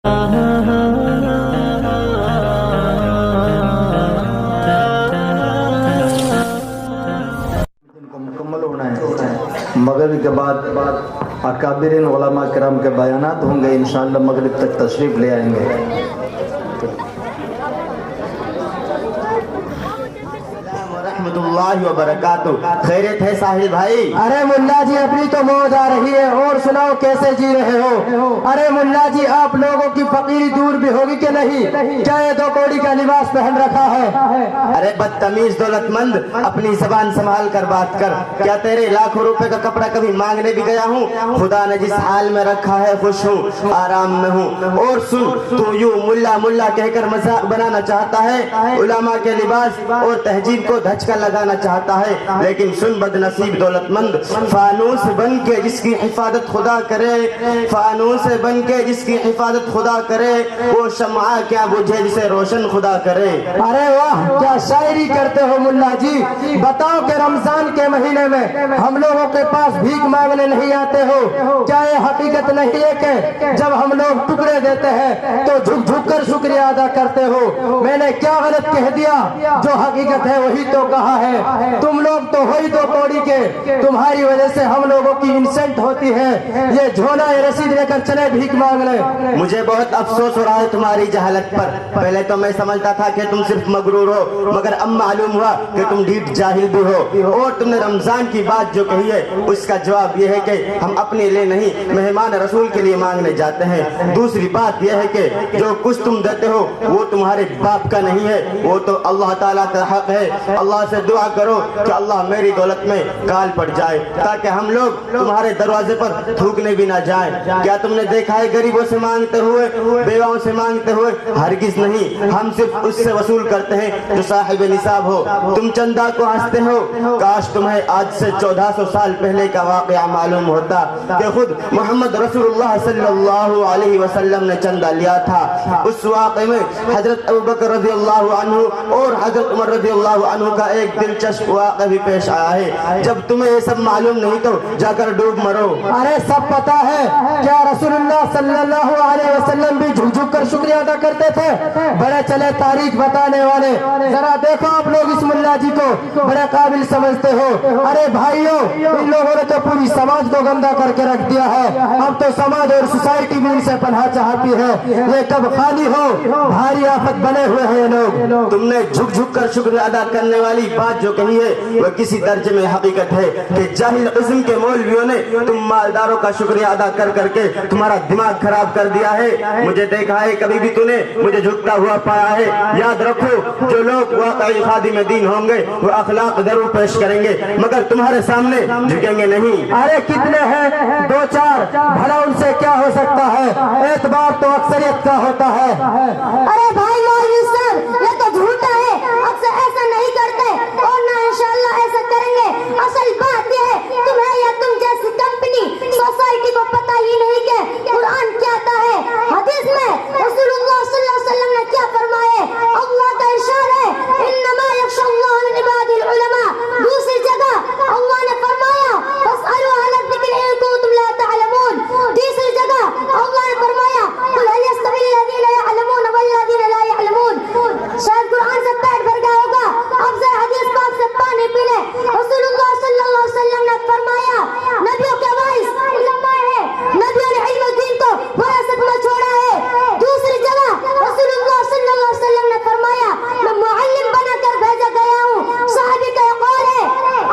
मुकम्मल होना है। मगरिब के बाद अकाबिरीन उलमा किराम के बयानात होंगे, इंशाअल्लाह मगरिब तक तशरीफ ले आएंगे। रहमतुल्लाहि व बरकातुहू। खैरियत है साहिल भाई? अरे मुल्ला जी अपनी तो मौज आ रही है, और सुनाओ कैसे जी रहे हो? अरे मुल्ला जी आप लोगों की फकीरी दूर भी होगी कि नहीं? क्या ये दो कौड़ी का लिबास पहन रखा है? अरे बदतमीज दौलतमंद, अपनी जबान संभाल कर बात कर। क्या तेरे लाखों रुपए का कपड़ा कभी मांगने भी गया हूँ? खुदा ने जिस हाल में रखा है खुश हूँ, आराम में हूँ। और सुन, तू यूं मुल्ला मुल्ला कहकर मजाक बनाना चाहता है, उलमा के लिबास और तहजीब को धचका लगाना चाहता है। लेकिन सुन बदनसीब दौलतमंद, फानूस बन के जिसकी हिफाजत खुदा करे, फानूस बन के जिसकी हिफाजत खुदा करे, वो शम्आ क्या बुझे जिसे रोशन खुदा करे। अरे वाह, क्या शायरी करते हो मुल्ला जी। बताओ कि रमजान के महीने में हम लोगों के पास भीख मांगने नहीं आते हो? क्या ये हकीकत नहीं है कि जब हम लोग टुकड़े देते हैं तो झुक झुक कर शुक्रिया अदा करते हो? मैंने क्या गलत कह दिया? जो हकीकत है वही तो कहा है। तुम लोग तो हो ही दो कौड़ी के, तुम्हारी वजह से हम लोगों की इंसल्ट होती है। ये झोला ये रसीद लेकर चले भीख मांगने। मुझे बहुत अफसोस हो रहा है तुम्हारी जहालत पर। पहले तो मैं समझता था कि तुम सिर्फ मगरूर हो, मगर अब मालूम हुआ कि तुम ढीठ जाहिल भी हो। और तुमने रमजान की बात जो कही है उसका जवाब यह है कि हम अपने लिए नहीं, मेहमान रसूल के लिए मांगने जाते हैं। दूसरी बात यह है कि जो कुछ तुम देते हो वो तुम्हारे बाप का नहीं है, वो तो अल्लाह ताला का हक है। अल्लाह से दुआ करो कि अल्लाह मेरी दौलत में काल पड़ जाए, ताकि हम लोग तुम्हारे दरवाजे पर थूकने भी ना जाएं। क्या तुमने देखा है गरीबों से मांगते हुए, बेवाओं से मांगते हुए? हरगिज नहीं। हम सिर्फ उससे वसूल करते हैं जो साहिब निसाब हो। तुम चंदा को हंसते हो, काश तुम्हें आज से 1400 साल पहले का वाकया मालूम होता कि खुद मोहम्मद रसूलुल्लाह सल्लल्लाहु अलैहि वसल्लम ने चंदा लिया था। उस वाक़े में हजरत अबू बकर रज़ियल्लाहु अन्हु और हजरत उमर रज़ियल्लाहु अन्हु का एक दिलचस्प वाक़या भी पेश आया है। जब तुम्हें ये सब मालूम नहीं तो जाकर डूब मरो। अरे सब पता है। क्या रसूलुल्लाह सल्लल्लाहु अलैहि वसल्लम भी झुक झुक कर शुक्रिया अदा करते थे? बड़े चले तारीख बताने वाले, जरा देखो आप लोग इस मुल्ला जी को बड़े काबिल समझते हो। अरे भाइयों, इन लोगों ने तो पूरी समाज को गंदा करके रख दिया है। अब तो समाज और सोसाइटी भी इनसे पनाह चाहती है। ये कब खाली हो, भारी आफत बने हुए हैं ये लोग। तुमने झुक झुक कर शुक्रिया अदा करने वाली बात जो कही है वह किसी दर्जे में हकीकत है कि जाहिल किस्म के मौलवियों ने तुम मालदारों का शुक्रिया अदा कर करके तुम्हारा दिमाग खराब कर दिया है। मुझे देखा है, कभी भी तूने मुझे झुकता हुआ पाया है? याद रखो, जो लोग वाकई खादिम दीन होंगे वो अखलाक जरूर पेश करेंगे, मगर तुम्हारे सामने झुकेंगे नहीं। अरे कितने हैं? दो चार, भला उनसे क्या हो सकता है? एतबार तो अक्सरियत का होता है। अरे भाई मौलवी सर, ये तो झूठा है। अक्सर ऐसा नहीं करते और ना इंशाअल्लाह ऐसा करेंगे। असल बात यह है, तुम्हें या तुम जैसी कंपनी सोसाइटी को पता ही नहीं कि कुरान क्या आता है। हदीस में रसूलुल्लाह सल्लल्लाहु अलैहि वसल्लम ने क्या फरमाया? अल्लाह का इरशाद है, इन्नमा यख्शल्लाह मिन इबादिल उलमा। दूसरी जगह अल्लाह ने फरमाया, फस्अलू अहला ज़िक्र इन कुंतुम ला तअलमून। तीसरी जगह अल्लाह ने फरमाया, कुल हल यस्तवी अल्लज़ीना यअलमून वल्लज़ीना ला यअलमून। शायद कुरान से पेट भर गया होगा, अब जरा हदीस पाक से पानी पी ले। रसूलुल्लाह सल्लल्लाहु अलैहि वसल्लम ने फरमाया, नबियों के वारिस उलमा है, नबियों ने इल्म दीन को विरासत में छोड़ा है। दूसरी जगह रसूलुल्लाह सल्लल्लाहु अलैहि वसल्लम ने फरमाया, मैं मुअल्लिम बनाकर भेजा गया हूँ। सहाबी का कौल है,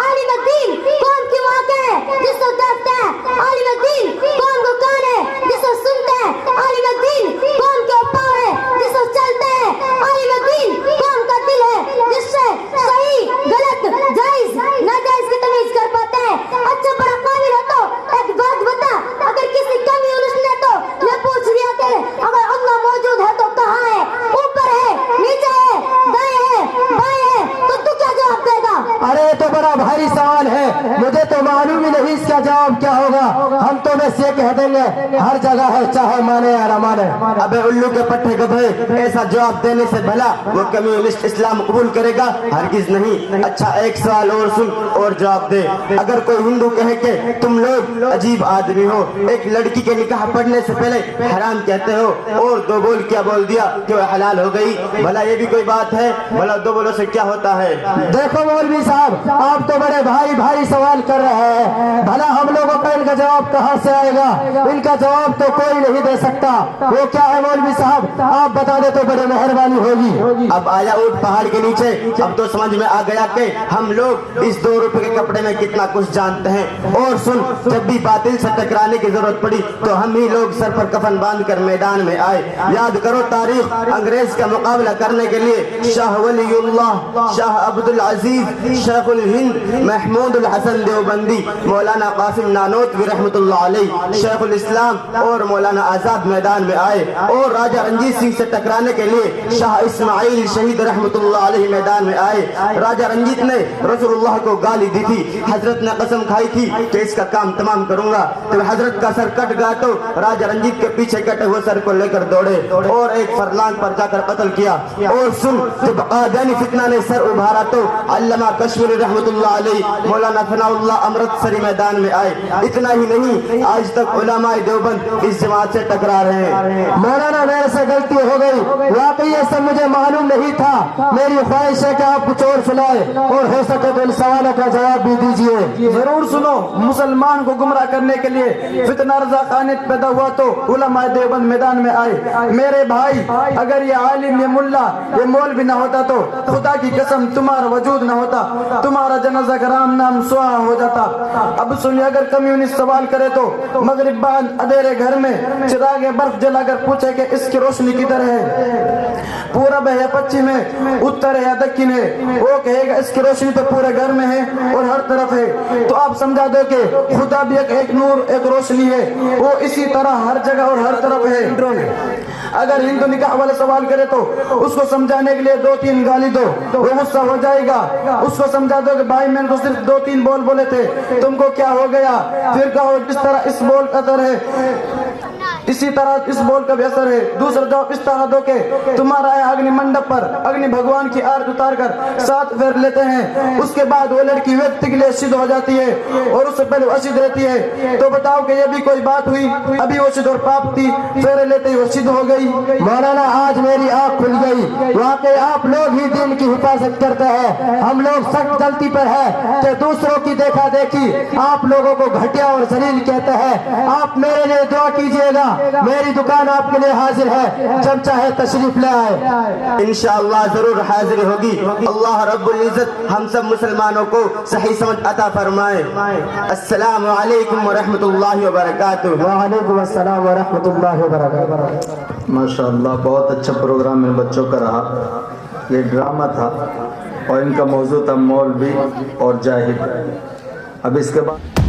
आलिम दीन कौन की वाक़े है जिसको देखते हैं, आलिम दीन कौन को कान है जिसको सुनते हैं, आलिम दीन कौन के पाँव है जिसको चलते हैं, आलिम दीन कौन का दिल है जिससे सही गलत जायज नाजायज की तमीज कर पाते हैं। अच्छा बड़ा काबिल हो तो एक बात बता, अगर किसी कमी उसने तो ये पूछ लिया कि अगर अल्लाह मौजूद है तो कहाँ है? ऊपर है, नीचे है, दाएं है, बाएं है, तो तू क्या जवाब देगा? अरे ये तो बड़ा भारी सवाल है, मुझे तो मालूम ही नहीं इसका जवाब क्या होगा। हम तो बस ये कह देंगे हर जगह है, चाहे माने या न माने। अबे उल्लू के पट्टे गधे, ऐसा जवाब देने से भला वो कम्युनिस्ट इस्लाम कबूल करेगा? हरगिज नहीं। अच्छा एक सवाल और सुन और जवाब दे। अगर कोई हिंदू कहे कि तुम लोग अजीब आदमी हो, एक लड़की के निकाह पढ़ने से पहले हराम कहते हो और दो बोल क्या बोल दिया कि वो हलाल हो गई, भला ये भी कोई बात है? भला दो बोलों से क्या होता है? देखो मौलवी साहब, आप तो बड़े भारी सवाल कर रहे हैं, भला हम लोगों का इनका जवाब कहाँ से आएगा? इनका जवाब तो कोई नहीं दे सकता। वो क्या है मौलवी साहब, आप बता दे तो बड़ी मेहरबानी होगी। अब आया ऊँट पहाड़ के नीचे, अब तो समझ में आ गया कि हम लोग इस 2 रुपए के कपड़े में कितना कुछ जानते हैं। और सुन, जब भी बातिल से टकराने की जरूरत पड़ी तो हम ही लोग सर पर कफन बांध कर मैदान में आए। याद करो तारीख, अंग्रेज का मुकाबला करने के लिए शाह वलीउल्लाह, शाह अब्दुल अजीज, शेखुल हिंद महमूद हसन देवबंदी, मौलाना कासिम नानोतवी रहमतुल्लाह अलैह, शेखुल इस्लाम और मौलाना आजाद मैदान में आए। और राजा रंजीत सिंह से टकराने के लिए शाह इस्माइल शहीद रहमतुल्लाह अलैह मैदान में आए। राजा रंजीत ने रसूलुल्लाह को गाली दी थी, हजरत ने कसम खाई थी कि इसका काम तमाम करूंगा। तो हजरत का सर कट गया तो राजा रंजीत के पीछे कटे हुए सर को लेकर दौड़े और एक फरलांग पर जाकर कत्ल किया। और सुन, जब कादियानी फितना ने सर उभारा तो अल्लामा कश्मीरी रहमतुल्लाह अलैह, मौलाना फनाउल्लाह अमृतसरी मैदान में आए। इतना ही नहीं, आज तक उलमाए देवबंद इस जमात से टकरा रहे हैं। मौलाना मेरे से गलती हो गई, वाकई ये सब मुझे मालूम नहीं था। मेरी ख्वाहिश है कि आप कुछ और सुनाए और हो सके तो इन सवालों का जवाब भी दीजिए। जरूर सुनो। मुसलमान को गुमराह करने के लिए फितना रजा खानियत पैदा हुआ तो उलमाए देवबंद मैदान में आए। मेरे भाई, अगर ये आलिम, ये मुल्ला, ये मौलवी न होता तो खुदा की कसम तुम्हारा वजूद न होता, तुम्हारा जनाजा का राम नाम सुहा हो जाता। अब सुनिए, अगर कम्युनिस्ट सवाल करे तो मगरिब बाद अधेरे घर में चिरागे बर्फ जलाकर पूछे कि इसकी रोशनी किधर है, पूरब है या पश्चिम है, उत्तर है या दक्षिण है, वो कहेगा इसकी रोशनी तो पूरे घर में है और हर तरफ है। तो आप समझा दो कि खुदा भी एक नूर, एक रोशनी है, वो इसी तरह हर जगह और हर तरफ है। अगर हिंदू निकाह वाले सवाल करे तो उसको समझाने के लिए 2-3 गाली दो, वो गुस्सा हो जाएगा। उसको समझा दो कि भाई मैंने तो सिर्फ 2-3 बोल बोले थे, तुमको क्या हो गया? फिर कहो इस तरह इस बोल का असर है, इसी तरह इस बोल का भी असर है। दूसरा जवाब इस तरह दो कि तुम्हारा है अग्नि मंडप पर अग्नि भगवान की आरती उतार कर 7 फेर लेते हैं, उसके बाद वो लड़की व्यक्ति के लिए सिद्ध हो जाती है और उससे पहले असिद्ध रहती है। तो बताओ कि ये भी कोई बात हुई? अभी वो सिद्ध और पाप थी, फेरे लेते ही वो सिद्ध हो गई। मौलाना आज मेरी आँख खुल गई, वाकई आप लोग ही दिन की हिफाजत करते हैं। हम लोग सख्त गलती पर है कि दूसरों की देखा देखी आप लोगों को घटिया और जलील कहते हैं। आप मेरे लिए दुआ कीजिएगा, मेरी दुकान आपके लिए हाजिर है, जब चाहे तशरीफ ले आए। इंशाअल्लाह जरूर हाजिर होगी। अल्लाह रब्बुल इज्जत हम सब मुसलमानों को सही समझ अता फरमाए। अस्सलामु अलैकुम व रहमतुल्लाहि व बरकातुहू। वालेकुम अस्सलाम व रहमतुल्लाहि व बरकातुहू। माशाअल्लाह, बहुत अच्छा प्रोग्राम इन बच्चों का रहा। ये ड्रामा था और इनका मौजू था मौलवी और जाहिल। अब इसके बाद